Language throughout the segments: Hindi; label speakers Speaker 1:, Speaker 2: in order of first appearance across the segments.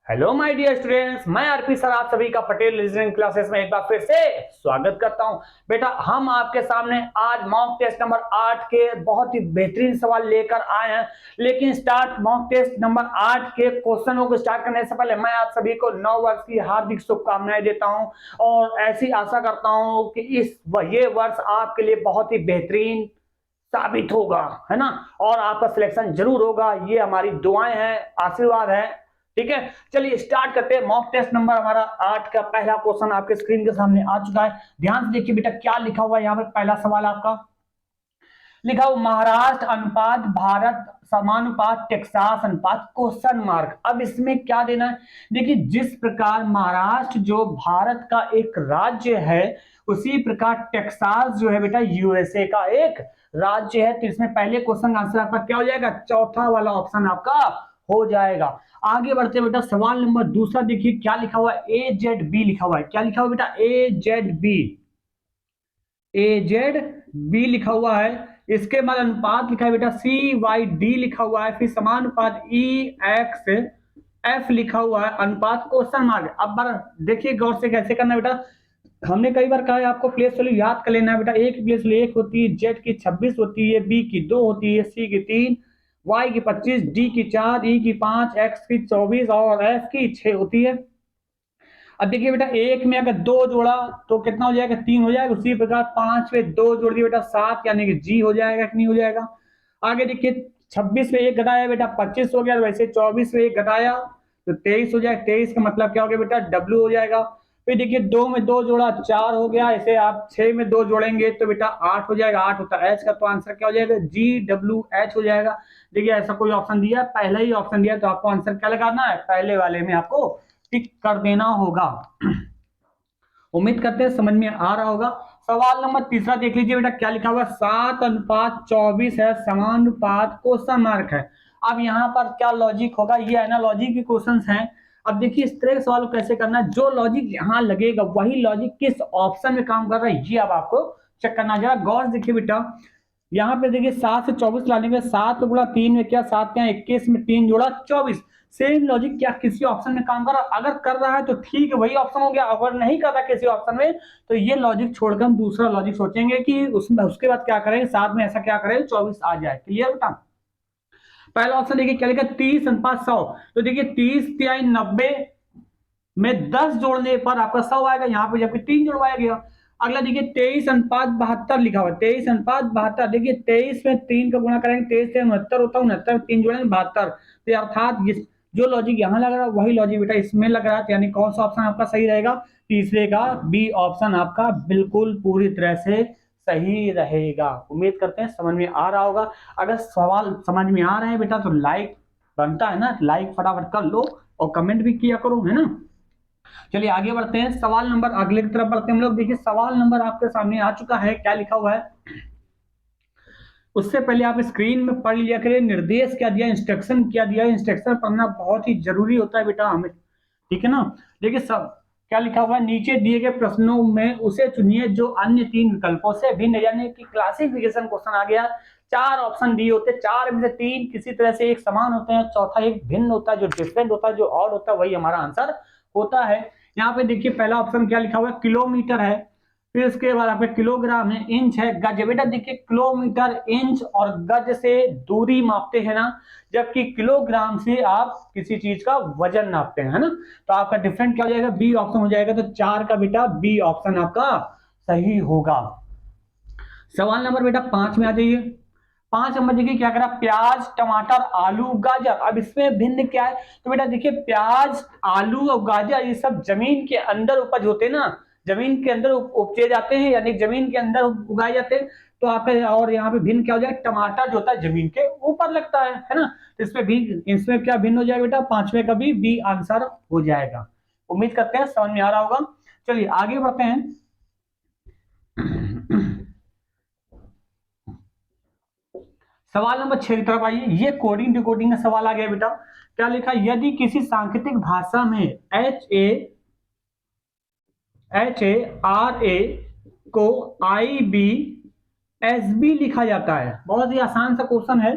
Speaker 1: हेलो माय डियर स्टूडेंट्स, मैं आरपी सर आप सभी का पटेल रीजनिंग क्लासेस में एक बार फिर से स्वागत करता हूं। बेटा हम आपके सामने आज मॉक टेस्ट नंबर 8 के बहुत ही बेहतरीन सवाल लेकर आए हैं। लेकिन स्टार्ट मॉक टेस्ट नंबर 8 के क्वेश्चनों को स्टार्ट करने से पहले मैं आप सभी को नव वर्ष की हार्दिक शुभकामनाएं देता हूं और ऐसी आशा करता हूं कि ये वर्ष आपके लिए बहुत ही बेहतरीन साबित होगा, है ना। और आपका सिलेक्शन जरूर होगा, ये हमारी दुआएं हैं, आशीर्वाद है। ठीक है, चलिए स्टार्ट करते हैं। मॉक टेस्ट नंबर हमारा 8 का पहला क्वेश्चन आपके स्क्रीन के सामने आ चुका है। ध्यान से देखिए बेटा क्या लिखा हुआ है यहाँ पे। पहला सवाल आपका लिखा हुआ महाराष्ट्र अनुपात भारत समानुपात टेक्सास अनुपात क्वेश्चन मार्क। अब इसमें क्या देना है, देखिए जिस प्रकार महाराष्ट्र जो भारत का एक राज्य है उसी प्रकार टेक्सास जो है बेटा यूएसए का एक राज्य है। तो इसमें पहले क्वेश्चन का आंसर आपका क्या हो जाएगा, चौथा वाला ऑप्शन आपका हो जाएगा। आगे बढ़ते बेटा सवाल नंबर दूसरा देखिए क्या लिखा हुआ है, ए जेड बी लिखा हुआ है। क्या लिखा हुआ बेटा, ए जेड बी, ए जेड बी लिखा हुआ है। इसके बाद अनुपात लिखा है बेटा सी वाई डी लिखा हुआ है। फिर समानुपात ई एक्स एफ लिखा हुआ है। अनुपात क्वेश्चन मार्क। अब बार देखिए गौर से कैसे करना है बेटा। हमने कई बार कहा है आपको प्लेस वैल्यू याद कर लेना है बेटा। ए की प्लेस वैल्यू 1 होती है, जेड की 26 होती है, बी की 2 होती है, सी की 3, वाई की 25, डी की 4, ई की 5, एक्स की 24 और एफ की 6 होती है। अब देखिए बेटा एक में अगर 2 जोड़ा तो कितना हो जाएगा, 3 हो जाएगा। उसी प्रकार 5 में 2 जोड़ दिए बेटा 7, यानी कि जी हो जाएगा कि नहीं हो जाएगा। आगे देखिए 26 में 1 घटाया बेटा 25 हो गया। वैसे 24 में 1 घटाया तो 23 हो जाएगा। 23 का मतलब क्या हो गया बेटा, डब्ल्यू हो जाएगा। फिर देखिए 2 में 2 जोड़ा 4 हो गया। ऐसे आप 6 में 2 जोड़ेंगे तो बेटा 8 हो जाएगा। 8 होता है एच का, तो आंसर क्या हो जाएगा, जी डब्ल्यू एच हो जाएगा। देखिए ऐसा कोई ऑप्शन दिया, पहला ही ऑप्शन दिया, तो आपको आंसर क्या लगाना है, पहले वाले में आपको टिक कर देना होगा। उम्मीद करते हैं समझ में आ रहा होगा। सवाल नंबर तीसरा देख लीजिए बेटा क्या लिखा हुआ है, 7:24 है, समानुपात क्वेश्चन मार्क है। अब यहाँ पर क्या लॉजिक होगा, ये एनालॉजी के क्वेश्चंस हैं। अब देखिए इस तरह के सवाल को कैसे करना है, जो लॉजिक यहाँ लगेगा वही लॉजिक किस ऑप्शन में काम कर रहा है ये अब आपको चेक करना। जरा गौर देखिए बेटा, यहाँ पे देखिए 7 से 24 लाने में 7 गुणा 3 में क्या, 7 या 21 में 3 जोड़ा 24। सेम लॉजिक क्या किसी ऑप्शन में काम कर रहा है, अगर कर रहा है तो ठीक है वही ऑप्शन हो गया। अगर नहीं कर रहा किसी ऑप्शन में तो ये लॉजिक छोड़कर हम दूसरा लॉजिक सोचेंगे कि उसमें उसके बाद क्या करेंगे, साथ में ऐसा क्या करेंगे 24 आ जाए। क्लियर बेटा। पहला ऑप्शन देखिए क्या लिखा, 30:100। तो देखिए 30 तिहाई 90 में 10 जोड़ने पर आपका 100 आएगा, यहाँ पे जबकि 3 जुड़वाया गया। अगला देखिए 23:72 लिखा हुआ है, 23:72। देखिए 23 में 3 का गुणा करेंगे, 23 से 69 होता है, 69 में 3 जोड़ेंगे 72। तो अर्थात जो लॉजिक यहाँ लग रहा है वही लॉजिक बेटा इसमें लग रहा है। यानी कौन सा ऑप्शन आपका सही रहेगा, तीसरे का बी ऑप्शन आपका बिल्कुल पूरी तरह से सही रहेगा। उम्मीद करते हैं समझ में आ रहा होगा। अगर सवाल समझ में आ रहे हैं बेटा तो लाइक बनता है ना, लाइक फटाफट कर लो और कमेंट भी किया करो, है ना। चलिए आगे बढ़ते हैं, सवाल नंबर अगले की तरफ बढ़ते हैं हम लोग। देखिए सवाल नंबर आपके सामने आ चुका है, क्या लिखा हुआ है उससे पहले आप स्क्रीन में पढ़ लिया करिए, निर्देश क्या दिया, इंस्ट्रक्शन क्या दिया। इंस्ट्रक्शन पढ़ना बहुत ही जरूरी होता है बेटा हमें, ठीक है ना। देखिए सब क्या लिखा हुआ है, नीचे दिए गए प्रश्नों में उसे चुनिए जो अन्य 3 विकल्पों से भिन्न, यानी कि क्लासिफिकेशन क्वेश्चन आ गया। 4 ऑप्शन दिए होते हैं, 4 में से 3 किसी तरह से एक समान होते हैं, चौथा एक भिन्न होता है, जो डिफरेंट होता है, जो ऑड होता है, वही हमारा आंसर होता है। यहाँ पे देखिए पहला ऑप्शन क्या लिखा हुआ है, किलोमीटर है। फिर इसके बाद आपके किलोग्राम है, इंच है, गज। बेटा देखिए किलोमीटर, इंच और गज से दूरी मापते हैं ना, जबकि किलोग्राम से आप किसी चीज का वजन नापते हैं, है ना। तो आपका डिफरेंट क्या हो जाएगा, बी ऑप्शन हो जाएगा। तो 4 का बेटा बी ऑप्शन आपका सही होगा। सवाल नंबर बेटा 5 में आ जाइए। 5 नंबर देखिए क्या करा, प्याज टमाटर आलू गाजर। अब इसमें भिन्न क्या है, तो बेटा देखिए प्याज आलू और गाजर ये सब जमीन के अंदर उपज होते हैं ना, जमीन के अंदर उपजे जाते हैं, यानी जमीन के अंदर उगाए जाते हैं। तो आपका और यहाँ पे भिन्न क्या हो जाएगा, टमाटर जो होता है जमीन के ऊपर लगता है ना। तो इसमें भी इसमें क्या भिन्न हो जाएगा बेटा, 5वें का भी बी आंसर हो जाएगा। उम्मीद करते हैं समझ में आ रहा होगा। चलिए आगे बढ़ते हैं। सवाल नंबर 6 की तरफ आइए। ये कोडिंग डिकोडिंग का सवाल आ गया बेटा। क्या लिखा, यदि किसी सांकेतिक भाषा में HARA को IBSB लिखा जाता है, बहुत ही आसान सा क्वेश्चन है।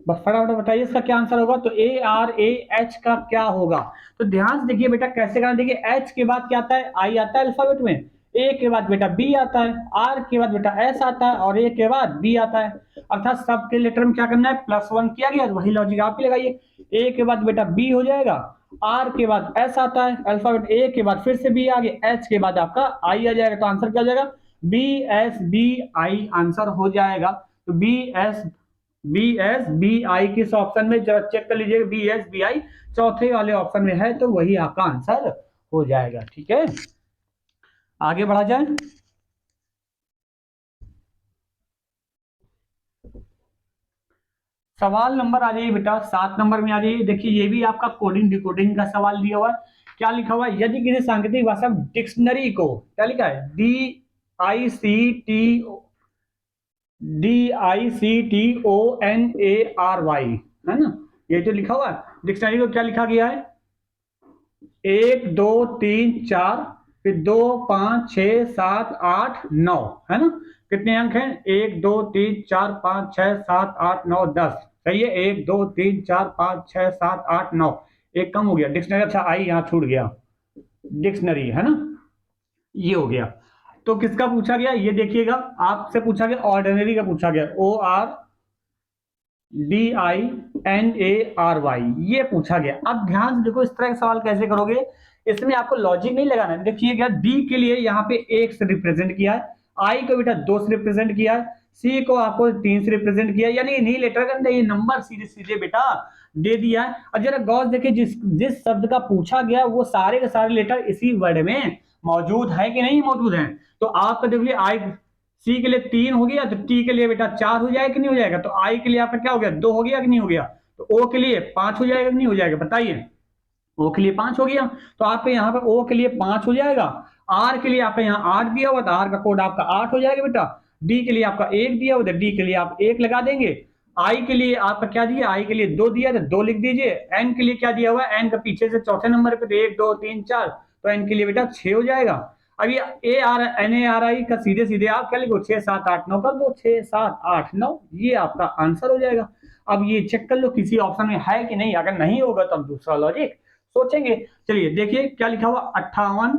Speaker 1: बस फटाफट बताइए इसका क्या आंसर होगा। तो ARAH का क्या होगा? तो ध्यान से देखिए बेटा कैसे करना। देखिए H के बाद क्या आता है? I आता है अल्फाबेट में, A के बाद बेटा B आता है, R के बाद बेटा S आता है और A के बाद B आता है। अर्थात सबके लेटर में क्या करना है? +1 किया गया। वही लॉजिक आप भी लगाइए। A के बाद बेटा B हो जाएगा, R के बाद S आता है अल्फाबेट, A के बाद फिर से B आ गया, H के बाद आपका I आ जाएगा। तो आंसर क्या हो जाएगा? BSBI आंसर हो जाएगा। तो BSBI किस ऑप्शन में, जरा चेक कर लीजिए। BSBI चौथे वाले ऑप्शन में है, तो वही आपका आंसर हो जाएगा। ठीक है, आगे बढ़ा जाए। सवाल नंबर आ जाइए बेटा 7 नंबर में आ जाइए। देखिए ये भी आपका कोडिंग डिकोडिंग का सवाल दिया हुआ है। क्या लिखा हुआ है? यदि किसी सांकेतिक भाषा डिक्शनरी को, क्या लिखा है? DICTONARY, है ना? ये जो लिखा हुआ है डिक्शनरी को, क्या लिखा गया है? 1 2 3 4, फिर 2 5 6 7 8 9, है ना? कितने अंक हैं? 1 2 3 4 5 6 7 8 9 10। सही है, 1 2 3 4 5 6 7 8 9। एक कम हो गया डिक्शनरी। अच्छा आई यहाँ छूट गया, डिक्शनरी, है ना? ये हो गया। तो किसका पूछा गया ये देखिएगा, आपसे पूछा गया ऑर्डिनरी का पूछा गया, ORDINARY, ये पूछा गया। अब ध्यान से देखो इस तरह के सवाल कैसे करोगे। इसमें आपको लॉजिक नहीं लगाना है। देखिएगा डी के लिए यहाँ पे 1 से रिप्रेजेंट किया है, आई को बेटा 2 से रिप्रेजेंट किया है, सी को आपको 3 से रिप्रेजेंट किया है, यानी इन्हीं लेटर के अंदर ये नंबर सीधे सीधे बेटा दे दिया है। और जरा गौर देखिए जिस जिस शब्द का पूछा गया वो सारे के सारे लेटर इसी वर्ड में मौजूद है कि नहीं मौजूद है। तो आपका देखिए आई, सी के लिए 3 हो गया, तो टी के लिए बेटा 4 हो जाएगा कि नहीं हो जाएगा? तो आई के लिए आपका क्या हो गया? 2 हो गया कि नहीं हो गया? तो ओ के लिए 5 हो जाएगा कि नहीं हो जाएगा? बताइए। ओ के लिए 5 हो गया, तो आपके यहाँ पे ओ के लिए 5 हो जाएगा। आर के लिए आपका यहाँ 8 दिया हुआ, तो आर का कोड आपका 8 हो जाएगा बेटा। डी के लिए आपका 1 दिया हुआ, तो डी के लिए आप 1 लगा देंगे। आई के लिए आपका क्या दिया? आई के लिए 2 दिया, तो 2 लिख दीजिए। एन के लिए क्या दिया हुआ है? एन का पीछे से चौथे नंबर पे 1 2 3 4, तो एन के लिए बेटा 6 हो जाएगा। अब ये NARI का सीधे सीधे आप क्या लिखो? 6 7 8 9 कर दो, 6 7 8 9, ये आपका आंसर हो जाएगा। अब ये चेक कर लो किसी ऑप्शन में है कि नहीं। अगर नहीं होगा तो हम दूसरा लॉजिक सोचेंगे। चलिए देखिए क्या लिखा हुआ? 58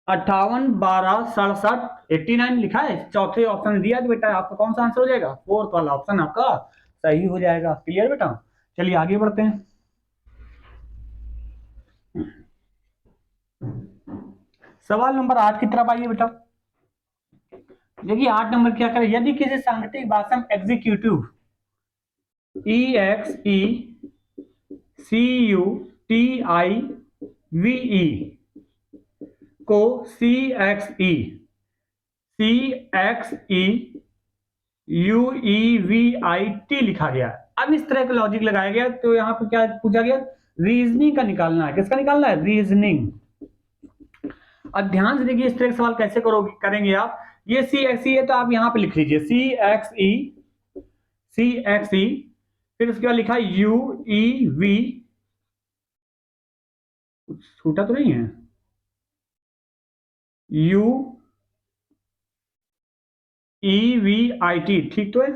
Speaker 1: 58 12 67 89 लिखा है, चौथे ऑप्शन में दिया। तो बेटा आपका कौन सा आंसर हो जाएगा? फोर्थ वाला ऑप्शन आपका सही हो जाएगा। क्लियर बेटा? चलिए आगे बढ़ते हैं। सवाल नंबर 8 की तरफ आइए बेटा। देखिए 8 नंबर क्या करें? यदि किसी सांकेतिक भाषा में एग्जीक्यूटिव EXECUTIVE को CXEUEVIT लिखा गया। अब इस तरह का लॉजिक लगाया गया, तो यहाँ पे क्या पूछा गया? रीजनिंग का निकालना है। किसका निकालना है? रीजनिंग। अब ध्यान से देखिए इस तरह का सवाल कैसे करोगे, करेंगे आप। ये CXE है, तो आप यहाँ पे लिख लीजिए CXE, फिर उसके बाद लिखा UEV, छूटा तो नहीं है? UEVIT, ठीक तो है?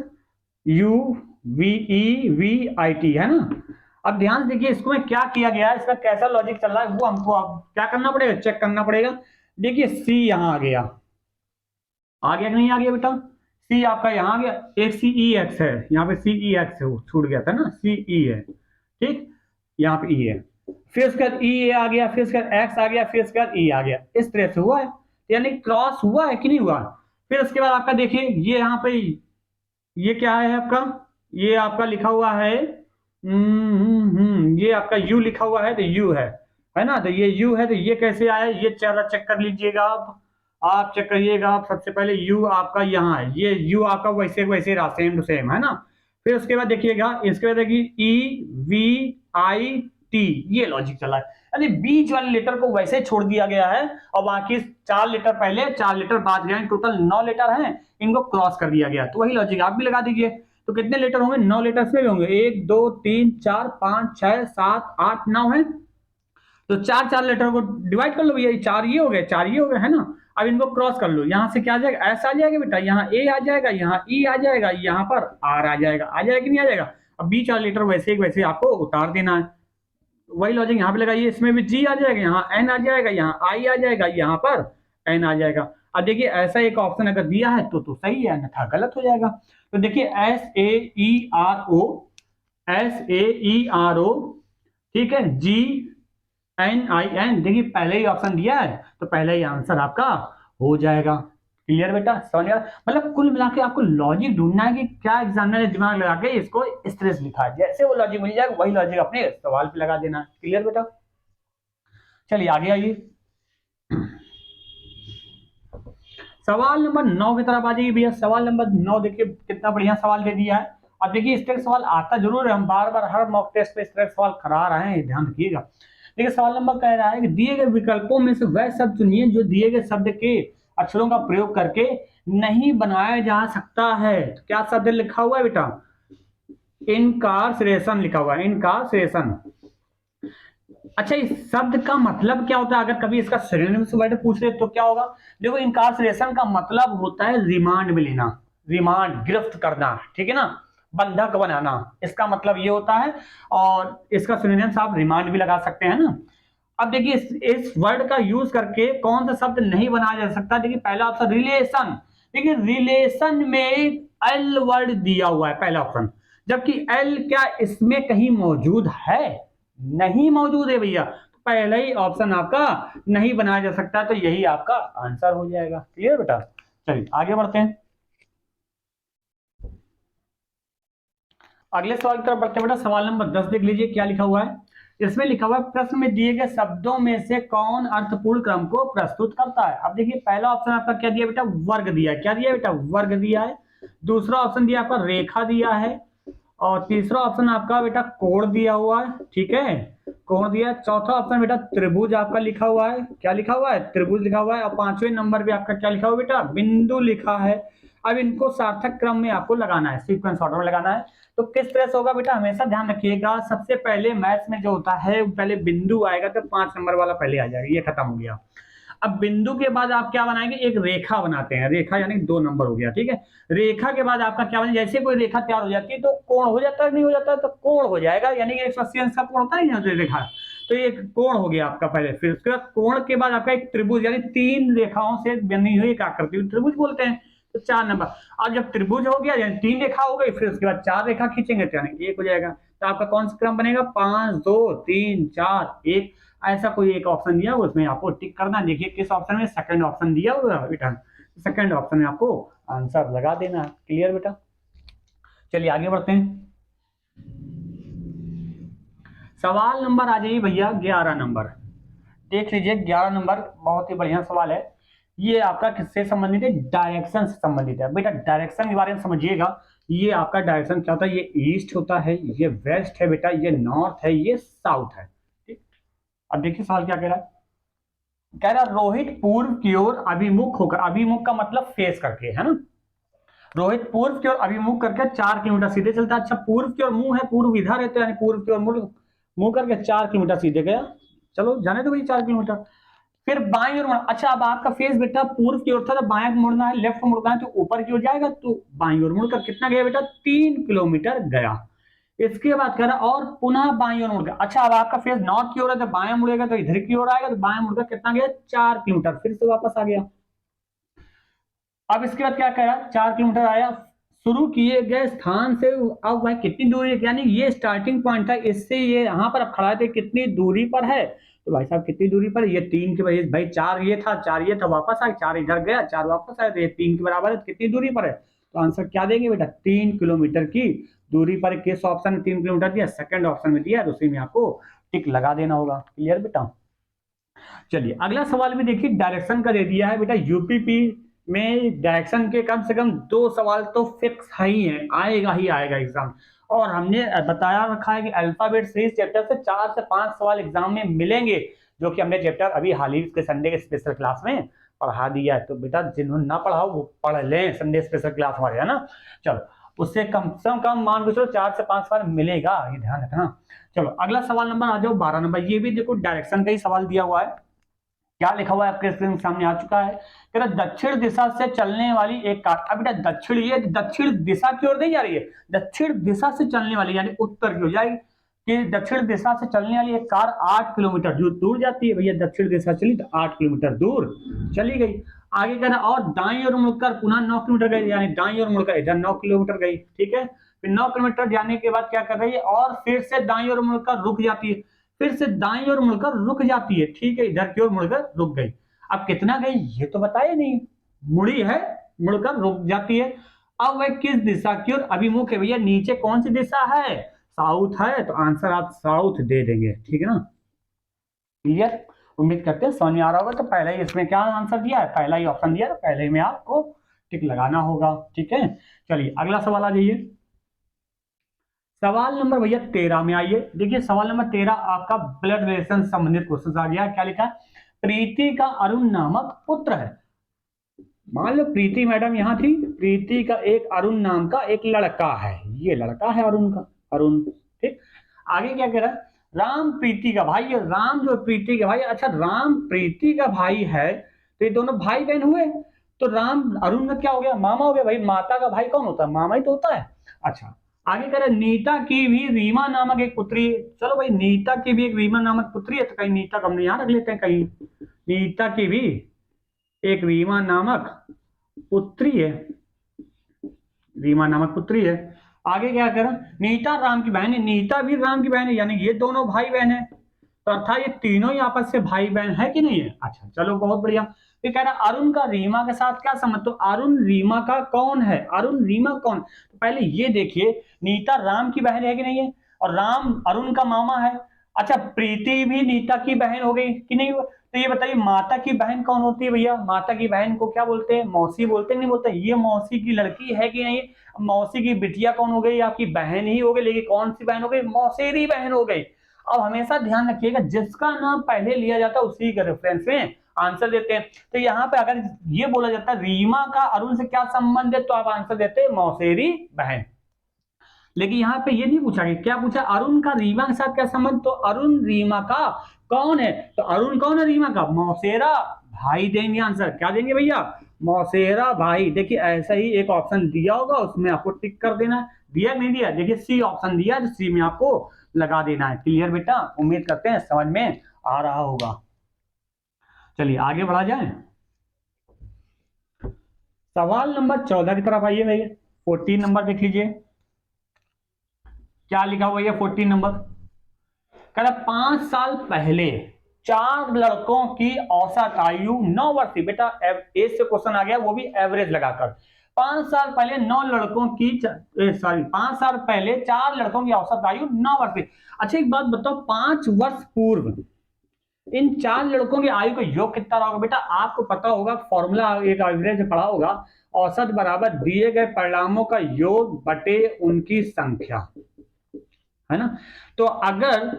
Speaker 1: UVEVIT, है ना? अब ध्यान से देखिए इसको में क्या किया गया है, इसका कैसा लॉजिक चल रहा है, वो हमको अब क्या करना पड़ेगा? चेक करना पड़ेगा। देखिए सी यहाँ आ गया कि नहीं आ गया बेटा? सी आपका यहाँ आ गया। एक CEX है, यहाँ पे CEX है, वो छूट गया था ना, CE है, ठीक, यहाँ पे E है। फिर उसके बाद E आ गया, फिर उसके बाद X आ गया, फिर उसके बाद E आ गया। इस तरह से हुआ है, यानी क्रॉस हुआ है कि नहीं हुआ? फिर उसके बाद आपका देखिए ये यहाँ पे ये क्या है आपका? ये आपका लिखा हुआ है ये आपका U लिखा हुआ है, तो U है ना? तो ये U है, तो ये कैसे आया ये चला चेक कर लीजिएगा आप चेक करिएगा। आप सबसे पहले U आपका यहाँ है, ये U आपका वैसे वैसे रहा, सेम टू सेम, है ना? फिर उसके बाद देखिएगा, इसके बाद देखिए EVIT, ये लॉजिक चला है, यानी बीच वाले लेटर को वैसे छोड़ दिया गया है और बाकी 4 लेटर पहले 4 लेटर बाद गए, टोटल 9 लेटर हैं, इनको क्रॉस कर दिया गया। तो वही लॉजिक आप भी लगा दीजिए। तो कितने लेटर होंगे? 9 लेटर्स में होंगे, 1 2 3 4 5 6 7 8 9 है। तो 4 4 लेटर को डिवाइड कर लो भैया, 4 ये हो गए, 4 ये हो गए, है ना? अब इनको क्रॉस कर लो, यहाँ से क्या आ जाएगा, एस आ जाएगा बेटा, यहाँ ए आ जाएगा, यहाँ ई आ जाएगा, यहाँ पर आर आ जाएगा, आ जाएगा कि नहीं आ जाएगा। अब बीच वाला लेटर वैसे वैसे आपको उतार देना है, वही लॉजिक यहाँ पे लगाइए, इसमें भी जी आ जाएगा, यहाँ एन आ जाएगा, यहाँ आई आ जाएगा, यहाँ पर एन आ जाएगा। अब देखिए ऐसा एक ऑप्शन अगर दिया है तो सही है, अन्यथा गलत हो जाएगा। तो देखिए S A E R O, S A E R O, ठीक है, जी एन आई एन, देखिए पहले ही ऑप्शन दिया है तो पहले ही आंसर आपका हो जाएगा। क्लियर बेटा, समझ गया। मतलब कुल मिला के आपको लॉजिक ढूंढना है कि क्या एग्जामिनर ने दिमाग लगा के इसको इस तरह से लिखा है, जैसे वो लॉजिक मिल जाएगा वही लॉजिक अपने सवाल पे लगा देना है। क्लियर बेटा, चलिए आगे आइए, सवाल नंबर 9 की तरफ आ जाइए भैया। सवाल नंबर 9 देखिए कितना बढ़िया सवाल दे दिया है। अब देखिए इस तरह का सवाल आता जरूर है, हम बार बार हर मॉक टेस्ट पे इस तरह सवाल करा रहे हैं, ध्यान रखिएगा। देखिए सवाल नंबर कह रहा है कि दिए गए विकल्पों में से वह शब्द चुनिए जो दिए गए शब्द के अक्षरों का प्रयोग करके नहीं बनाया जा सकता है। तो क्या शब्द लिखा हुआ है बेटा, इनकार्सरेशन लिखा हुआ है, इनकार्सरेशन। अच्छा इस शब्द का मतलब क्या होता है, अगर कभी इसका सिनोनिम्स वर्ड पूछ ले तो क्या होगा। देखो इनकार्सरेशन का मतलब होता है रिमांड में लेना, रिमांड गिरफ्त करना, ठीक है ना, बंधक बनाना, इसका मतलब ये होता है। और इसका सिनोनिम्स आप रिमांड भी लगा सकते हैं ना। अब देखिए इस वर्ड का यूज करके कौन सा शब्द नहीं बनाया जा सकता। देखिए पहला ऑप्शन रिलेशन, देखिए रिलेशन में एल वर्ड दिया हुआ है पहला ऑप्शन, जबकि एल क्या इसमें कहीं मौजूद है, नहीं मौजूद है भैया, तो पहला ही ऑप्शन आपका नहीं बनाया जा सकता, तो यही आपका आंसर हो जाएगा। क्लियर बेटा, चलिए आगे बढ़ते हैं, अगले सवाल की तरफ बढ़ते हैं बेटा। सवाल नंबर 10 देख लीजिए क्या लिखा हुआ है। इसमें लिखा हुआ है प्रश्न में दिए गए शब्दों में से कौन अर्थपूर्ण क्रम को प्रस्तुत करता है। अब देखिए पहला ऑप्शन आपका क्या दिया बेटा, वर्ग दिया है, क्या दिया बेटा, वर्ग दिया है। दूसरा ऑप्शन दिया आपका रेखा दिया है, और तीसरा ऑप्शन आपका बेटा कोण दिया हुआ है, ठीक है, कोण दिया है। चौथा ऑप्शन बेटा त्रिभुज आपका लिखा हुआ है, क्या लिखा हुआ है, त्रिभुज लिखा हुआ है। और पांचवें नंबर पे आपका क्या लिखा हुआ बेटा, बिंदु लिखा है। अब इनको सार्थक क्रम में आपको लगाना है, सीक्वेंस ऑर्डर में लगाना है। तो किस तरह से होगा बेटा, हमेशा ध्यान रखिएगा, सबसे पहले मैथ्स में जो होता है पहले बिंदु आएगा तो 5 नंबर वाला पहले आ जाएगा, ये खत्म हो गया। अब बिंदु के बाद आप क्या बनाएंगे, एक रेखा बनाते हैं, रेखा यानी 2 नंबर हो गया, ठीक है। रेखा के बाद आपका क्या बने, जैसे कोई रेखा तैयार हो जाती है तो कोण हो जाता है, नहीं हो जाता है तो कोण हो जाएगा, यानी कि 180 अंश का कोण होता है ना रेखा, तो ये कोण हो गया आपका पहले। फिर उसके बाद कोण के बाद आपका एक त्रिभुज, यानी 3 रेखाओं से बनी हुई एक आकृति त्रिभुज बोलते हैं, तो 4 नंबर। अब जब त्रिभुज हो गया यानी 3 रेखा हो गई, फिर उसके बाद 4 रेखा खींचेंगे तो यानी 1 हो जाएगा। तो आपका कौन सा क्रम बनेगा, 5 2 3 4 1, ऐसा कोई एक ऑप्शन दिया हुआ उसमें आपको टिक करना। देखिए किस ऑप्शन में, सेकंड ऑप्शन दिया हुआ है बेटा, सेकंड ऑप्शन में आपको आंसर लगा देना है। क्लियर बेटा, चलिए आगे बढ़ते हैं। सवाल नंबर आ जाइए भैया 11 नंबर, देख लीजिए 11 नंबर बहुत ही बढ़िया सवाल है। ये आपका किससे संबंधित है, डायरेक्शन से संबंधित है बेटा। डायरेक्शन के बारे में समझिएगा, ये आपका डायरेक्शन क्या होता है, ये ईस्ट होता है, ये वेस्ट है बेटा, ये नॉर्थ है, ये साउथ है, ठीक। अब देखिए सवाल क्या कह रहा है, कह रहा रोहित पूर्व की ओर अभिमुख होकर, अभिमुख का मतलब फेस करके है ना, रोहित पूर्व की ओर अभिमुख करके 4 किलोमीटर सीधे चलता है। अच्छा पूर्व की ओर मुंह है, पूर्व इधर है तो यानी पूर्व की ओर मुंह करके 4 किलोमीटर सीधे गया, चलो जाने दो भाई 4 किलोमीटर। फिर बाईं ओर मुड़ना, अच्छा अब आपका फेस बेटा पूर्व की ओर था तो बाएं मुड़ना है, लेफ्ट मुड़ना है तो ऊपर की ओर जाएगा, तो बाईं ओर मुड़कर कितना गया बेटा, 3 किलोमीटर गया। इसके बाद कह रहा और पुनः बाईं ओर मुड़ गया। अच्छा अब आपका फेस नॉर्थ की ओर है तो बाएं मुड़ेगा तो इधर की ओर आएगा, तो बाएं मुड़कर कितना गया, 4 किलोमीटर, फिर से वापस आ गया। अब इसके बाद क्या कह रहा, 4 किलोमीटर आया, शुरू किए गए स्थान से अब भाई कितनी दूरी है, यानी ये स्टार्टिंग पॉइंट था, इससे ये यहाँ पर अब खड़ा थे कितनी दूरी पर है, तो भाई साहब कितनी दूरी पर, ये 3 के भाई 4 ये था, 4 ये था, वापस आए, 4 इधर गया, 4 वापस आए, तो ये 3 के बराबर है, कितनी दूरी पर है, तो आंसर क्या देंगे बेटा, 3 किलोमीटर की दूरी पर। किस ऑप्शन में 3 किलोमीटर दिया, सेकंड ऑप्शन में दिया, तो उसी में आपको टिक लगा देना होगा। क्लियर बेटा, चलिए अगला सवाल भी देखिए, डायरेक्शन का दे दिया है बेटा। यूपीपी में डायरेक्शन के कम से कम 2 सवाल तो फिक्स ही है, आएगा ही आएगा एग्जाम। और हमने बताया रखा है कि अल्फाबेट सीरीज चैप्टर से 4 से 5 सवाल एग्जाम में मिलेंगे, जो कि हमने चैप्टर अभी हाल ही के संडे के स्पेशल क्लास में पढ़ा दिया है। तो बेटा जिन्होंने ना पढ़ा वो पढ़ लें, संडे स्पेशल क्लास हमारे, है ना। चलो उससे कम से कम मान के चलो 4 से 5 सवाल मिलेगा, ये ध्यान रखना। चलो अगला सवाल नंबर आ जाओ 12 नंबर, ये भी देखो डायरेक्शन का ही सवाल दिया हुआ है। क्या लिखा हुआ है आपके स्क्रीन के सामने आ चुका है। कह रहा दक्षिण दिशा से चलने वाली एक कार, अब बेटा दक्षिण, ये दक्षिण दिशा की ओर नहीं जा रही है, दक्षिण दिशा से चलने वाली यानी उत्तर की ओर जाएगी, कि दक्षिण दिशा से चलने वाली एक कार 8 किलोमीटर दूर जाती है। भैया दक्षिण दिशा चली तो 8 किलोमीटर दूर चली गई। आगे कह रहा और दाईं ओर मुड़कर पुनः 9 किलोमीटर गई, यानी दाईं ओर मुड़कर इधर 9 किलोमीटर गई। ठीक है, फिर 9 किलोमीटर जाने के बाद क्या कर रही है, और फिर से दाईं ओर मुड़कर रुक जाती है, फिर से दाईं ओर मुड़कर रुक जाती है। ठीक है, इधर की ओर मुड़कर रुक गई। अब कितना गई ये तो बताया नहीं, मुड़ी है, मुड़कर रुक जाती है। अब वह किस दिशा की ओर अभिमुख है, भैया नीचे कौन सी दिशा है, साउथ है, तो आंसर आप साउथ दे देंगे। ठीक है ना, क्लियर, उम्मीद करते हैं समझ में आ रहा होगा। तो पहले ही इसमें क्या आंसर दिया है, पहला ही ऑप्शन दिया है, पहले में आपको टिक लगाना होगा। ठीक है, चलिए अगला सवाल आ जाइए। सवाल नंबर भैया 13 में आइए। देखिए सवाल नंबर 13 आपका ब्लड रिलेशन संबंधित क्वेश्चन आ गया। क्या लिखा है, प्रीति का अरुण नामक पुत्र है। मान लो प्रीति मैडम यहाँ थी, प्रीति का एक अरुण नाम का एक लड़का है, ये लड़का है अरुण का, अरुण। ठीक, आगे क्या कह रहा है, राम प्रीति का भाई है, राम जो प्रीति का भाई। अच्छा राम प्रीति का भाई है तो ये दोनों भाई बहन हुए, तो राम अरुण का क्या हो गया, मामा हो गया। भाई माता का भाई कौन होता है, मामा ही तो होता है। अच्छा आगे कह रहे नीता की भी रीमा नामक एक पुत्री। चलो भाई नीता की भी एक रीमा नामक पुत्री है, तो कहीं नीता को हमने यहाँ रख लेते हैं, कहीं नीता की भी एक रीमा नामक पुत्री है, रीमा नामक पुत्री है। आगे क्या करें, नीता राम की बहन है, नीता भी राम की बहन है, यानी ये दोनों भाई बहन है, तो अर्थात ये तीनों ही आपस से भाई बहन है कि नहीं है। अच्छा चलो बहुत बढ़िया। ये कह रहा अरुण का रीमा के साथ क्या संबंध, तो अरुण रीमा का कौन है, अरुण रीमा कौन, तो पहले ये देखिए नीता राम की बहन है कि नहीं है, और राम अरुण का मामा है। अच्छा प्रीति भी नीता की बहन हो गई कि नहीं, तो ये बताइए माता की बहन कौन होती है भैया, माता की बहन को क्या बोलते हैं, मौसी बोलते हैं, नहीं बोलते, ये मौसी की लड़की है कि नहीं। मौसी की बिटिया कौन हो गई, आपकी बहन ही हो गई, लेकिन कौन सी बहन हो गई, मौसेरी बहन हो गई। अब हमेशा ध्यान रखिएगा जिसका नाम पहले लिया जाता है उसी के रेफरेंस में आंसर देते हैं। तो यहाँ पे अगर ये बोला जाता है रीमा का अरुण से क्या संबंध है, तो आप आंसर देते हैं मौसेरी बहन। लेकिन यहाँ पे ये नहीं पूछा कि क्या पूछा, अरुण का रीमा के साथ क्या संबंध, तो अरुण रीमा का कौन है, तो अरुण कौन है रीमा का, मौसेरा भाई देंगे आंसर। क्या देंगे भैया, मौसेरा भाई। देखिए ऐसा ही एक ऑप्शन दिया होगा, उसमें आपको टिक कर देना है, दिया नहीं दिया, देखिए सी ऑप्शन दिया, तो सी में आपको लगा देना है। क्लियर बेटा, उम्मीद करते हैं समझ में आ रहा होगा। चलिए आगे बढ़ा जाए, सवाल नंबर 14 की तरफ आइए भैया। 14 नंबर देख लीजिए, क्या लिखा हुआ है 14 नंबर, कह रहा 5 साल पहले 4 लड़कों की औसत आयु 9 वर्ष थी। बेटा एज से क्वेश्चन आ गया, वो भी एवरेज लगाकर। 5 साल पहले 9 लड़कों की, सॉरी 5 साल पहले 4 लड़कों की औसत आयु 9 वर्ष थी। अच्छा एक बात बताओ, 5 वर्ष पूर्व इन 4 लड़कों की आयु का योग कितना रहा होगा। बेटा आपको पता होगा फॉर्मूला, एक एवरेज पढ़ा होगा, औसत बराबर दिए गए परिणामों का योग बटे उनकी संख्या, है ना। तो अगर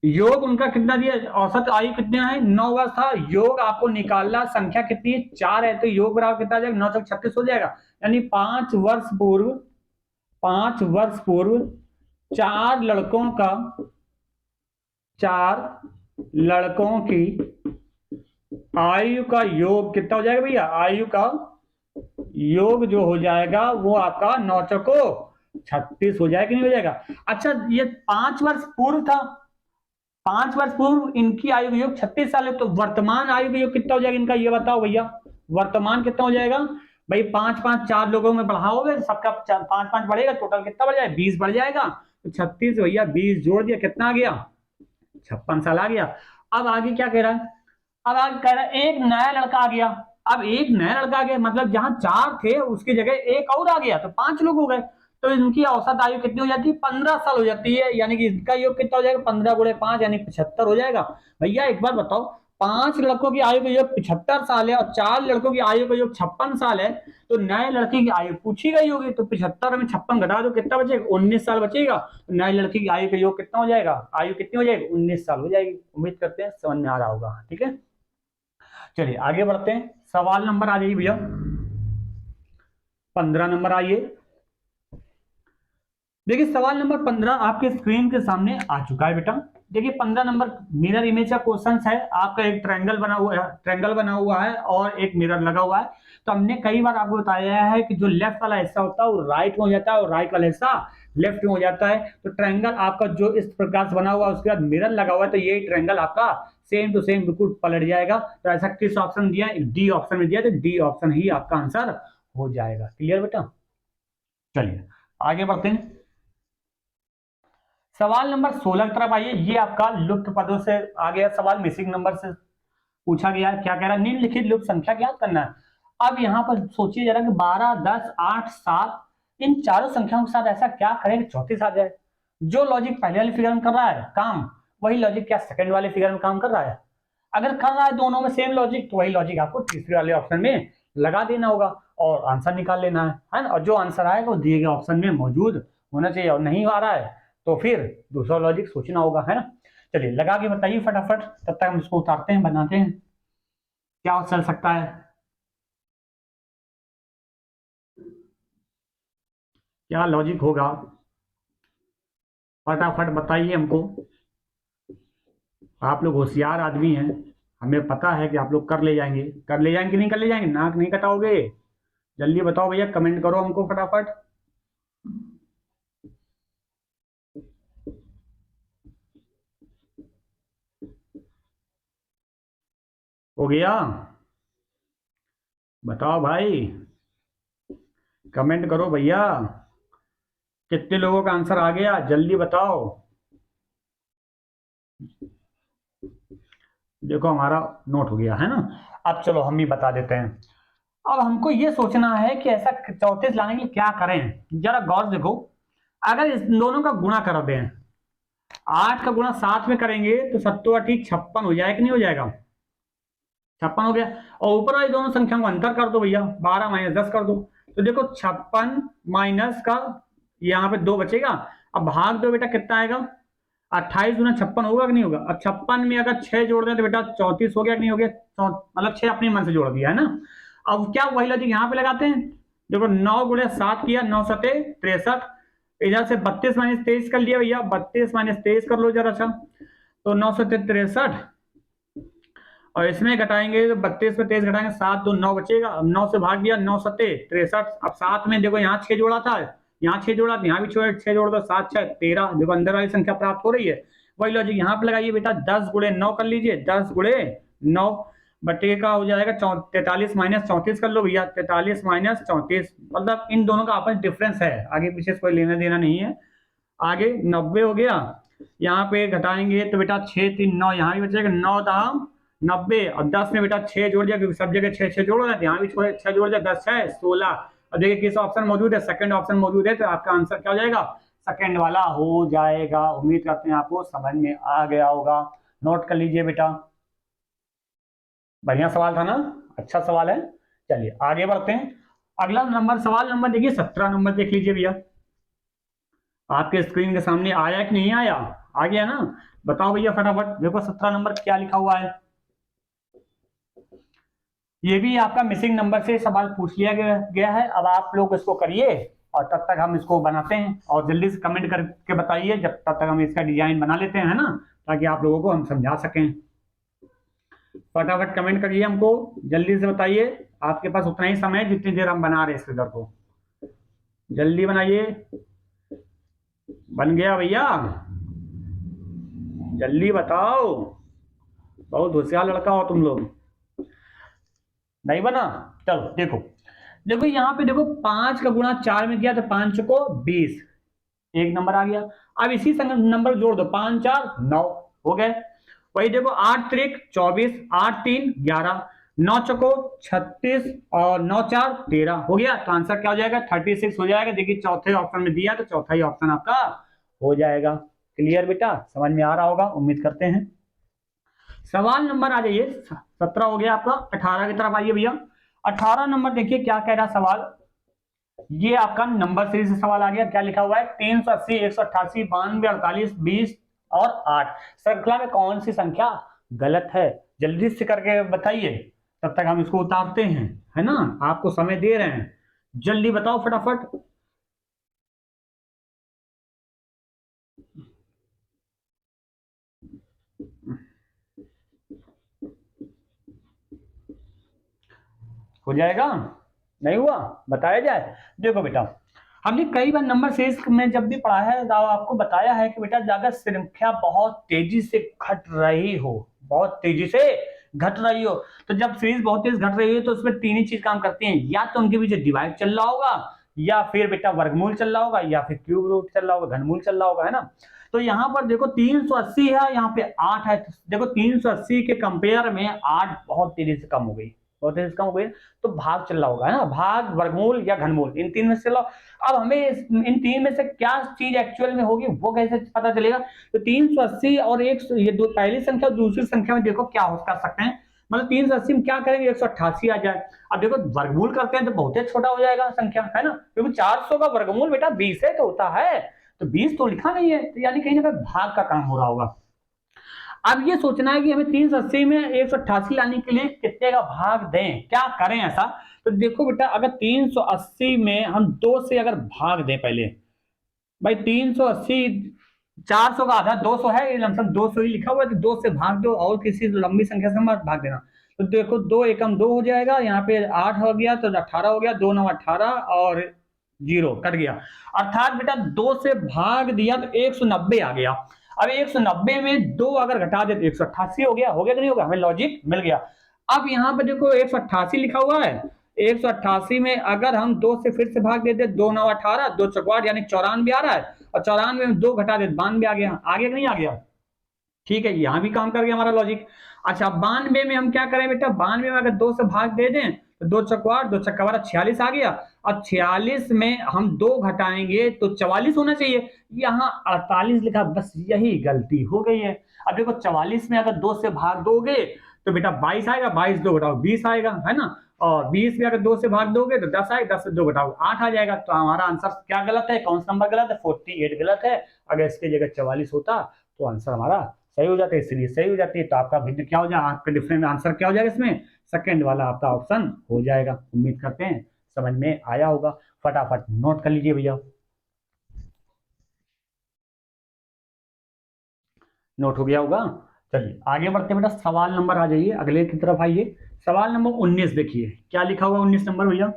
Speaker 1: योग उनका कितना दिया, औसत आयु कितना है 9 वर्ष था, योग आपको निकालना, संख्या कितनी है 4 है, तो योग बराबर कितना आ जाएगा 9 तक 36 हो जाएगा। यानी 5 वर्ष पूर्व, 5 वर्ष पूर्व 4 लड़कों का, 4 लड़कों की आयु का योग कितना हो जाएगा भैया, आयु का योग जो हो जाएगा वो आपका 9 चौको 36 हो जाएगा कि नहीं हो जाएगा। अच्छा ये 5 वर्ष पूर्व था, 5 वर्ष पूर्व इनकी आयु का योग 36 साल है, तो वर्तमान आयु का योग कितना हो जाएगा इनका, ये बताओ भैया, वर्तमान कितना हो जाएगा भाई। 5 5 4 लोगों में बढ़ाओगे, सबका 5 5 बढ़ेगा, टोटल कितना बढ़ जाएगा 20 बढ़ जाएगा, तो 36 भैया 20 जोड़ दिया, कितना आ गया 56 साल आ गया। अब आगे क्या कह रहा है, अब आगे कह रहा है एक नया लड़का आ गया। अब एक नया लड़का आ गया मतलब जहां 4 थे उसकी जगह एक और आ गया, तो 5 लोग हो गए, तो इनकी औसत आयु कितनी हो जाती है 15 साल हो जाती है। यानी कि इसका योग कितना हो जाएगा 15 गुणे 5 यानी 75 हो जाएगा। भैया एक बार बताओ, 5 लड़कों की आयु का योग 75 साल है और 4 लड़कों की आयु का योग 56 साल है, तो नए लड़के की आयु पूछी गई होगी, तो 75 में 56 घटा दो कितना बचेगा 19 साल बचेगा। तो नए लड़के की आयु का योग कितना हो जाएगा, आयु कितनी हो जाएगी 19 साल हो जाएगी। उम्मीद करते हैं समझ में आ रहा होगा। ठीक है, चलिए आगे बढ़ते हैं, सवाल नंबर आ जाइए भैया 15 नंबर आइए। देखिए सवाल नंबर 15 आपके स्क्रीन के सामने आ चुका है बेटा। देखिए 15 नंबर मिरर इमेज का क्वेश्चन है। आपका एक ट्रायंगल बना हुआ है और एक मिरर लगा हुआ है। तो हमने कई बार आपको बताया है कि जो लेफ्ट वाला हिस्सा होता है वो राइट में हो जाता है और राइट वाला हिस्सा लेफ्ट में हो जाता है। तो ट्रायंगल आपका जो इस प्रकार से बना हुआ है उसके बाद मिरर लगा हुआ है, तो ये ट्रायंगल आपका सेम टू सेम बिल्कुल पलट जाएगा। तो ऐसा किस ऑप्शन दिया है? डी ऑप्शन में दिया, तो डी ऑप्शन ही आपका आंसर हो जाएगा। क्लियर बेटा? चलिए आगे बढ़ते हैं। सवाल नंबर 16 की तरफ आइए। ये आपका लुप्त पदों से आ गया सवाल, मिसिंग नंबर से पूछा गया है। क्या कह रहा है? निम्नलिखित लुप्त संख्या ज्ञात करना है। अब यहाँ पर सोचिए जरा कि 12, 10, 8, 7 इन चारों संख्याओं के साथ ऐसा क्या करें कि 34 आ जाए। जो लॉजिक पहले वाली फिगर में कर रहा है काम, वही लॉजिक क्या सेकंड वाली फिगर में काम कर रहा है? अगर कर रहा है दोनों में सेम लॉजिक, तो वही लॉजिक आपको तीसरे वाले ऑप्शन में लगा देना होगा और आंसर निकाल लेना है ना। और जो आंसर आएगा वो दिए गए ऑप्शन में मौजूद होना चाहिए, और नहीं आ रहा है तो फिर दूसरा लॉजिक सोचना होगा, है ना। चलिए लगा के बताइए फटाफट, तब तक हम इसको उतारते हैं, बनाते हैं क्या चल सकता है, क्या लॉजिक होगा। फटाफट बताइए हमको। आप लोग होशियार आदमी हैं, हमें पता है कि आप लोग कर ले जाएंगे। कर ले जाएंगे कि नहीं कर ले जाएंगे? नाक नहीं कटाओगे? जल्दी बताओ भैया, कमेंट करो हमको फटाफट। हो गया? बताओ भाई, कमेंट करो भैया। कितने लोगों का आंसर आ गया जल्दी बताओ। देखो हमारा नोट हो गया है ना। अब चलो हम ही बता देते हैं। अब हमको ये सोचना है कि ऐसा 34 लाने के लिए क्या करें। जरा गौर से देखो, अगर इस दोनों का गुणा कर दें, 8 का गुणा 7 में करेंगे तो 7 8 56 हो जाएगा कि नहीं हो जाएगा? 56 हो गया। और ऊपर वाली दोनों संख्या को अंतर कर दो भैया, 12 माइनस 10 कर दो। तो देखो 56 माइनस का यहाँ पे 2 बचेगा। अब भाग दो बेटा, कितना आएगा? 28 गुना 56 होगा कि नहीं होगा? अब 56 में अगर 6 जोड़ दें तो बेटा 34 हो गया कि नहीं हो गया? मतलब 6 अपने मन से जोड़ दिया है ना। अब क्या वही लॉजिक यहाँ पे लगाते हैं। देखो 9 गुणे 7 किया, 9 सते 63। इधर से 32 माइनस 23 कर लिया भैया, 32 माइनस 23 कर लो जरा सा। तो 9 सते 63, और इसमें घटाएंगे तो 32 में 23 घटाएंगे 7 2 9 बचेगा। अब 9 से भाग दिया, 9 सते 63। अब 7 में देखो यहाँ 6 जोड़ा था, यहाँ 6 जोड़ा, यहाँ भी 6 जोड़ दो, 7 6 13। देखो अंदर वाली संख्या प्राप्त हो रही है। वही लॉजिक यहाँ पे लगाइए बेटा, 10 गुणे 9 कर लीजिए, 10 गुणे 9 बटे का हो जाएगा 43 माइनस 34 कर लो भैया, 43 माइनस 34। मतलब इन दोनों का आपस डिफरेंस है, आगे पीछे कोई लेना देना नहीं है। आगे 90 हो गया, यहाँ पे घटाएंगे तो बेटा 6 3 9, यहाँ भी बचेगा 9 दाम 90। और 10 में बेटा 6 जोड़ दिया, क्योंकि सब जगह 6 6 जोड़ रहे थे, यहाँ भी 6 जोड़ दिया, 10 6 16। अब देखिए किस ऑप्शन मौजूद है, सेकंड ऑप्शन मौजूद है, तो आपका आंसर क्या हो जाएगा? सेकंड वाला हो जाएगा। उम्मीद करते हैं आपको समझ में आ गया होगा। नोट कर लीजिए बेटा, बढ़िया सवाल था ना, अच्छा सवाल है। चलिए आगे बढ़ते हैं। अगला नंबर, सवाल नंबर देखिए 17 नंबर देख लीजिए भैया। आपके स्क्रीन के सामने आया कि नहीं आया? आ गया ना? बताओ भैया फटाफट, देखो 17 नंबर क्या लिखा हुआ है। ये भी आपका मिसिंग नंबर से सवाल पूछ लिया गया है। अब आप लोग इसको करिए और तब तक हम इसको बनाते हैं, और जल्दी से कमेंट करके बताइए, जब तब तक हम इसका डिजाइन बना लेते हैं, है ना, ताकि आप लोगों को हम समझा सकें। फटाफट कमेंट करिए हमको, जल्दी से बताइए। आपके पास उतना ही समय है जितनी देर हम बना रहे हैं इस फिगर को। जल्दी बनाइए। बन गया भैया? जल्दी बताओ, बहुत होशियार लड़का हो तुम लोग। नहीं बना? चलो देखो, देखो यहाँ पे देखो 5 का गुणा 4 में किया तो 5 को 20, एक नंबर आ गया। अब इसी नंबर जोड़ दो, 5 4 9 हो गए। वही देखो 8 3 24, 8 3 11, 9 चको 36 और 9 4 13 हो गया। तो आंसर क्या हो जाएगा? 36 हो जाएगा। देखिए चौथे ऑप्शन में दिया, तो चौथा ही ऑप्शन आपका हो जाएगा। क्लियर बेटा? समझ में आ रहा होगा, उम्मीद करते हैं। सवाल नंबर आ जाइए, 17 हो गया आपका, 18 की तरफ आइए भैया। 18 नंबर देखिए क्या कह रहा सवाल। ये आपका नंबर सीरीज से सवाल आ गया। क्या लिखा हुआ है? 380 188 92 48 20 और 8 श्रृंखला में कौन सी संख्या गलत है? जल्दी से करके बताइए, तब तक हम इसको उतारते हैं, है ना। आपको समय दे रहे हैं, जल्दी बताओ फटाफट। हो जाएगा? नहीं हुआ? बताया जाए। देखो बेटा, हमने कई बार नंबर सीरीज में जब भी पढ़ा है तो आपको बताया है कि बेटा अगर संख्या बहुत तेजी से घट रही हो, बहुत तेजी से घट रही हो, तो जब सीरीज बहुत तेज घट रही हो तो उसमें तीन ही चीज काम करती हैं, या तो उनके पीछे डिवाइड चल रहा होगा, या फिर बेटा वर्गमूल चल रहा होगा, या फिर क्यूब रूट चल रहा होगा, घनमूल चल रहा होगा, है ना। तो यहाँ पर देखो 380 है, यहाँ पे 8 है। देखो 380 के कंपेयर में 8 बहुत तेजी से कम हो गई, बहुत तेजी से कम हो गई। तो भाग चल रहा होगा, है ना, भाग, वर्गमूल या घनमूल, इन तीन में से चल रहा। अब हमें इन तीन में से क्या चीज एक्चुअल में होगी वो कैसे पता चलेगा? तो 380 और एक, ये दो पहली संख्या और दूसरी संख्या में देखो क्या हो कर सकते हैं। मतलब 380 में क्या करेंगे, 188 आ जाए। अब देखो वर्गमूल करते हैं तो बहुत ही छोटा हो जाएगा संख्या, है ना, क्योंकि 400 का वर्गमूल बेटा 20 है तो होता है, तो 20 तो लिखा नहीं है, तो यानी कहीं ना कहीं भाग का काम हो रहा होगा। अब ये सोचना है कि हमें 380 में 188 लाने के लिए कितने का भाग दें, क्या करें ऐसा। तो देखो बेटा, अगर 380 में हम 2 से अगर भाग दें पहले, भाई 380, 400 का आधा 200 है, लमसम 200 ही लिखा हुआ है, तो 2 से भाग दो और किसी लंबी संख्या से मत भाग देना। तो देखो 2 एकम 2 हो जाएगा, यहाँ पे 8 हो गया तो 18 हो गया, 2 9 18 और 0 कट गया। अर्थात बेटा 2 से भाग दिया तो 190 आ गया। अब 190 में 2 अगर घटा दे तो 188 हो गया कि नहीं होगा? हमें लॉजिक मिल गया। अब यहाँ पे देखो 188 लिखा हुआ है, 188 में अगर हम 2 से फिर से भाग देते, 2 9 18, 2 चौक यानी 94 आ रहा है, और 94 में 2 घटा दे 92 आ गया, आगे नहीं आ गया? ठीक है, यहां भी काम कर गया हमारा लॉजिक। अच्छा 92 में हम क्या करें बेटा, 92 में अगर 2 से भाग दे दें तो 2 चौक 2 चक्का 46 आ गया, और 46 में हम 2 घटाएंगे तो 44 होना चाहिए, यहाँ 48 लिखा, बस यही गलती हो गई है। अब देखो 44 में अगर 2 से भाग दोगे तो बेटा 22 आएगा, 22 2 घटाओ 20 आएगा, है ना, और 20 में अगर 2 से भाग दोगे तो 10 आएगा, 10 से 2 घटाओ 8 आ जाएगा। तो हमारा आंसर क्या गलत है, कौन सा नंबर गलत है? 48 गलत है। अगर इसकी जगह 44 होता तो आंसर हमारा सही हो जाता है, इसलिए सही हो जाती है। तो आपका भिन्न क्या हो जाएगा, आपका डिफरेंट आंसर क्या हो जाएगा इसमें? सेकंड वाला आपका ऑप्शन हो जाएगा। उम्मीद करते हैं समझ में आया होगा। फटाफट नोट कर लीजिए भैया, नोट हो गया होगा। चलिए आगे बढ़ते बेटा, सवाल नंबर आ जाइए, अगले की तरफ आइए। सवाल नंबर 19 देखिए क्या लिखा हुआ 19 नंबर भैया।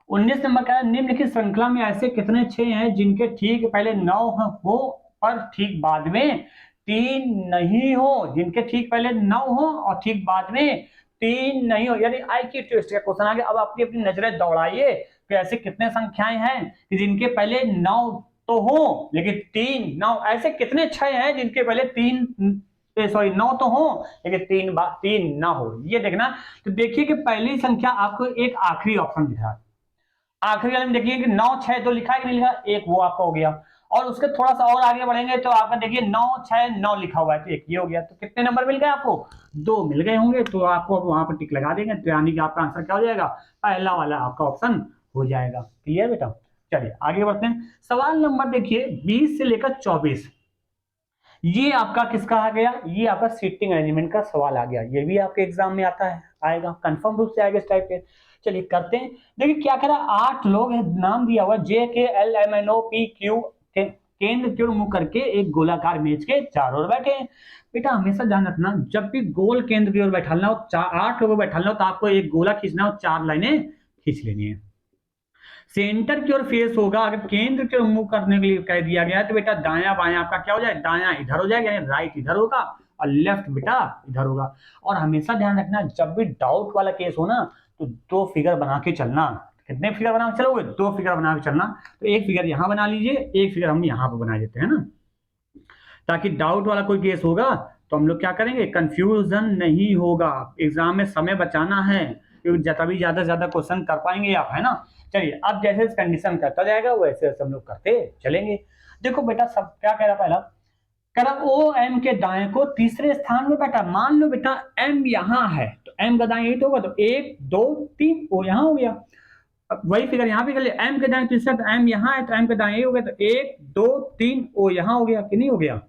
Speaker 1: 19 नंबर का निम्नलिखित श्रृंखला में ऐसे कितने छह हैं जिनके ठीक पहले 9 हो पर ठीक बाद में 3 नहीं हो, जिनके ठीक पहले 9 हो और ठीक बाद में 3 नहीं हो, यानी आईक्यू टेस्ट का क्वेश्चन आ गया। अब अपनी अपनी नजरें दौड़ाइए कि ऐसे कितने संख्याएं हैं कि जिनके पहले 9 तो हो लेकिन 3 9, ऐसे कितने छह हैं जिनके पहले 3 सॉरी 9 तो हो लेकिन 3 ना हो, ये देखना। तो देखिए कि पहली संख्या आपको एक आखिरी ऑप्शन दिख रहा है, आखिरी वाले में देखिए कि 9 6 तो लिखा है कि नहीं लिखा, एक वो आपका हो गया। और उसके थोड़ा सा और आगे बढ़ेंगे तो आपका देखिए 9 6 9 लिखा हुआ है, तो एक ये हो गया। तो कितने नंबर मिल गए आपको? 2 मिल गए होंगे, तो आपको वहां पर टिक लगा देंगे, तो यानी कि आपका आंसर क्या हो जाएगा? पहला वाला आपका ऑप्शन हो जाएगा। क्लियर बेटा? चलिए आगे बढ़ते हैं। सवाल नंबर देखिए 20 से लेकर 24, ये आपका किसका आ गया? ये आपका सीटिंग अरेंजमेंट का सवाल आ गया। ये भी आपके एग्जाम में आता है, आएगा कंफर्म रूप से आएगा इस टाइप के। चलिए करते हैं। देखिए क्या करा, 8 लोग हैं, नाम दिया हुआ JKLMNOPQ, केंद्र की ओर मुंह करके एक गोलाकार मेज के चारों ओर बैठे हैं। बेटा हमेशा ध्यान रखना, जब भी गोल केंद्र की ओर बैठाना हो, 8 लोगों को बैठाना हो, तो आपको एक गोला खींचना हो, 4 लाइनें खींच लेनी है। सेंटर की ओर फेस होगा, अगर केंद्र की ओर मूव करने के लिए कह दिया गया है तो बेटा दाया बाया आपका क्या हो जाए, दाया इधर हो जाएगा, यानी राइट इधर होगा और लेफ्ट बेटा इधर होगा। और हमेशा ध्यान रखना, जब भी डाउट वाला केस हो ना तो 2 फिगर बना के चलना। कितने फिगर बना के चलोगे? 2 फिगर बना के चलना। तो एक फिगर यहां बना लीजिए, एक फिगर हम यहां पर बना देते हैं ना, ताकि डाउट वाला कोई केस होगा तो हम लोग क्या करेंगे, कंफ्यूजन नहीं होगा। एग्जाम में समय बचाना है, क्योंकि तभी ज्यादा से ज्यादा क्वेश्चन कर पाएंगे आप, है ना। चलिए अब जैसे कंडीशन करता जाएगा वैसे वैसे हम लोग करते चलेंगे। देखो बेटा सब क्या कह रहा, पहला कह रहा ओ एम के दाएं को तीसरे स्थान में बेटा, मान लो बेटा एम यहां है तो एम का दाएं 8 होगा, तो 1 2 3 वो यहां हो गया। अब वही फिगर यहां भी कर लिया, एम के दाएं तीसरा, तो एम यहां है तो एम के दाएं हो गया, तो 1 2 3 वो यहां हो गया कि नहीं हो गया?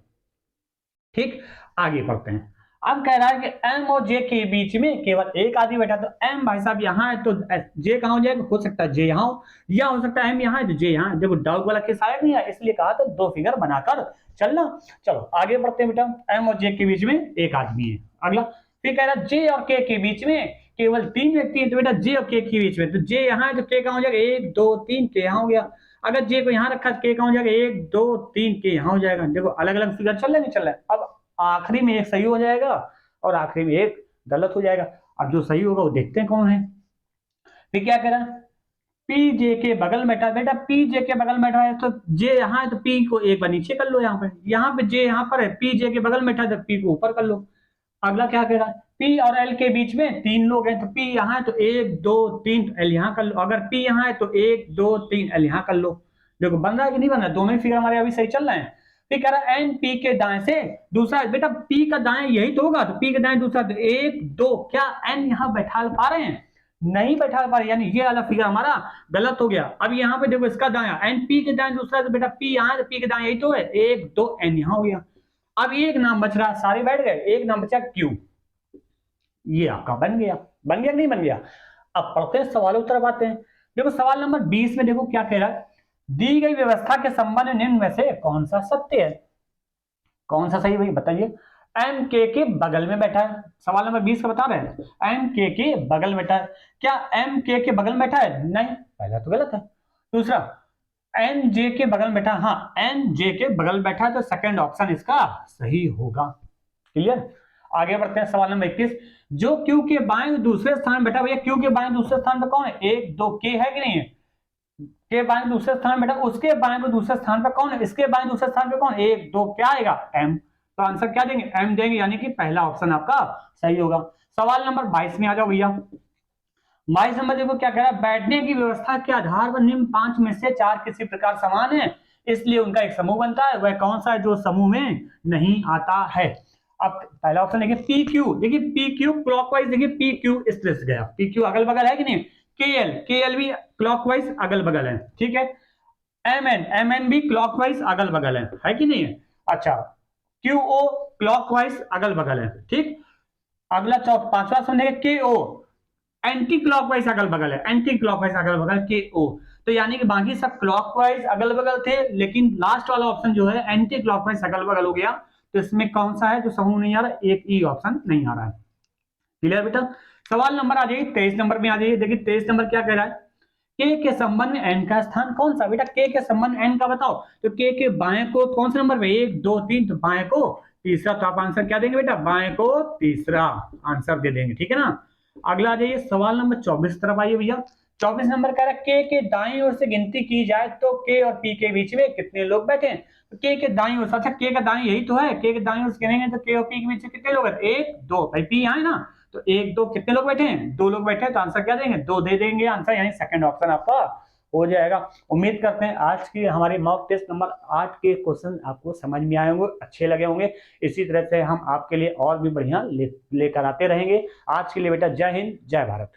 Speaker 1: ठीक, आगे बढ़ते हैं। अब कह रहा है कि एम और जे के बीच में केवल एक आदमी बैठा, तो एम भाई साहब यहाँ है तो जे कहाँ हो जाएगा? हो सकता है जे यहाँ हो, या हो सकता है एम यहाँ है तो जे यहाँ है। देखो डाउट वाला केस आया नहीं है, इसलिए कहा तो 2 फिगर बनाकर चलना। चलो आगे बढ़ते हैं बेटा, एम और जे के बीच में एक आदमी है। अगला फिर कह रहा है जे और के बीच में केवल 3 व्यक्ति हैं तो बेटा जे और के के बीच में, तो जे यहाँ है तो के कहाँ हो जाएगा 1 2 3 के यहाँ हो गया। अगर जे को यहाँ रखा तो के कहाँ हो जाएगा 1 2 3 के यहाँ हो जाएगा। देखो अलग अलग फिगर चल रहे नहीं चल रहा है। अब आखिरी में एक सही हो जाएगा और आखिरी में एक गलत हो जाएगा। अब जो सही होगा वो देखते हैं कौन है। फिर क्या करा, पी जे के बगल में बैठा, बेटा पी जे के बगल में बैठा है तो जे यहाँ है तो पी को एक बार नीचे कर लो, यहाँ पे जे यहाँ पर है, पी जे के बगल में बैठा है तो पी को ऊपर कर लो। अगला क्या कह रहा है, पी और एल के बीच में 3 लोग हैं तो पी यहाँ है तो 1 2 3 एल यहाँ कर लो। अगर पी यहाँ है तो 1 2 3 एल यहाँ कर लो। देखो बन रहा है कि नहीं बन रहा है, दोनों ही फिगर हमारे अभी सही चल रहे हैं। फिर कह रहा है एन पी के दाएं से दूसरा, बेटा पी का दाएं यही तो होगा, तो पी के दाएं दूसरा, तो 1 2, क्या एन यहाँ बैठा पा रहे हैं, नहीं बैठा पा रहे, यानी ये वाला फिगर हमारा गलत हो गया। अब यहाँ पे देखो इसका दाया एन पी के दाएं दूसरा, तो बेटा पी यहाँ है तो पी के दाएं यही तो है, 1 2 एन यहाँ हो गया। अब एक नाम बच रहा, सारे बैठ गए, एक नाम बचा क्यू, ये आपका बन गया। बन गया नहीं बन गया। अब पढ़ते हैं सवालों की तरफ आते हैं। देखो सवाल नंबर 20 में देखो क्या कह रहा है, दी गई व्यवस्था के संबंध में निम्न में से कौन सा सत्य है, कौन सा सही भाई बताइए। एम के बगल में बैठा है, सवाल नंबर 20 का बता रहे हैं, एम के बगल में बैठा है, क्या एम के बगल में बैठा है, नहीं, पहला तो गलत है। दूसरा एन जे के बगल में बैठा, हाँ एन जे के बगल में बैठा है, तो सेकंड ऑप्शन इसका सही होगा। क्लियर। आगे बढ़ते हैं सवाल नंबर 21, जो क्यू के बाएं दूसरे स्थान बैठा, भैया क्यू के बाएं दूसरे स्थान पर कौन है, 1 2 के है कि नहीं है, के बाएं दूसरे स्थान बैठा, उसके बाएं दूसरे स्थान पर कौन है, इसके बाएं दूसरे स्थान पर कौन, 1 2, क्या आएगा एम, तो आंसर क्या देंगे एम देंगे, यानी कि पहला ऑप्शन आपका सही होगा। सवाल नंबर 22 में आ जाओ भैया। 22 नंबर देखो क्या कह रहा है, बैठने की व्यवस्था के आधार पर निम्न 5 में से 4 किसी प्रकार समान है, इसलिए उनका एक समूह बनता है, वह कौन सा है जो समूह में नहीं आता है। अब पहला ऑप्शन देखिए पी क्यू, देखिए पी क्यू क्लॉकवाइज, देखिए पी क्यू इस तरह से गया, पी क्यू अगल बगल है कि नहीं, के एल भी क्लॉकवाइज अगल बगल है, ठीक है, एम एन भी क्लॉकवाइज अगल बगल है कि नहीं है। अच्छा क्यू ओ क्लॉकवाइज अगल बगल है, ठीक। अगला पांचवा ऑप्शन देखिए के ओ एंटी क्लॉकवाइज अगल बगल है, एंटी क्लॉकवाइज अगल बगल के ओ, तो यानी कि बाकी सब क्लॉकवाइज अगल बगल थे, लेकिन लास्ट वाला ऑप्शन जो है एंटी क्लॉकवाइज अगल बगल हो गया, तो इसमें कौन सा है जो समूह नहीं आ रहा, एक ई ऑप्शन नहीं आ रहा है। क्लियर बेटा। सवाल नंबर आ जाइए 23 नंबर में आ जाइए, देखिए 23 नंबर क्या कह रहा है, के संबंध में एन का स्थान कौन सा, बेटा के संबंध एन का बताओ, तो के बाएं को कौन से नंबर पे 1 2 3, तो बाएं को तीसरा, तो आप आंसर क्या देंगे बेटा, बाएं को तीसरा आंसर दे देंगे, ठीक है ना। अगला आ जाइए सवाल नंबर 24 तरफ आइए भैया। 24 नंबर कह रहा है के दाईं ओर से गिनती की जाए तो के और पी के बीच में कितने लोग बैठे हैं, तो के दाईं ओर, अच्छा के का दाईं यही तो है, के दाईं ओर से गिनेंगे तो के और पी के बीच में कितने लोग हैं, 1 2, भाई पी यहाँ है ना, तो 1 2 कितने लोग बैठे हैं, 2 लोग बैठे हैं, तो आंसर क्या देंगे 2 दे देंगे आंसर, यानी सेकंड ऑप्शन आपका हो जाएगा। उम्मीद करते हैं आज की हमारी मॉक टेस्ट नंबर 8 के क्वेश्चन आपको समझ में आए होंगे, अच्छे लगे होंगे। इसी तरह से हम आपके लिए और भी बढ़िया लेकर आते रहेंगे। आज के लिए बेटा जय हिंद जय भारत।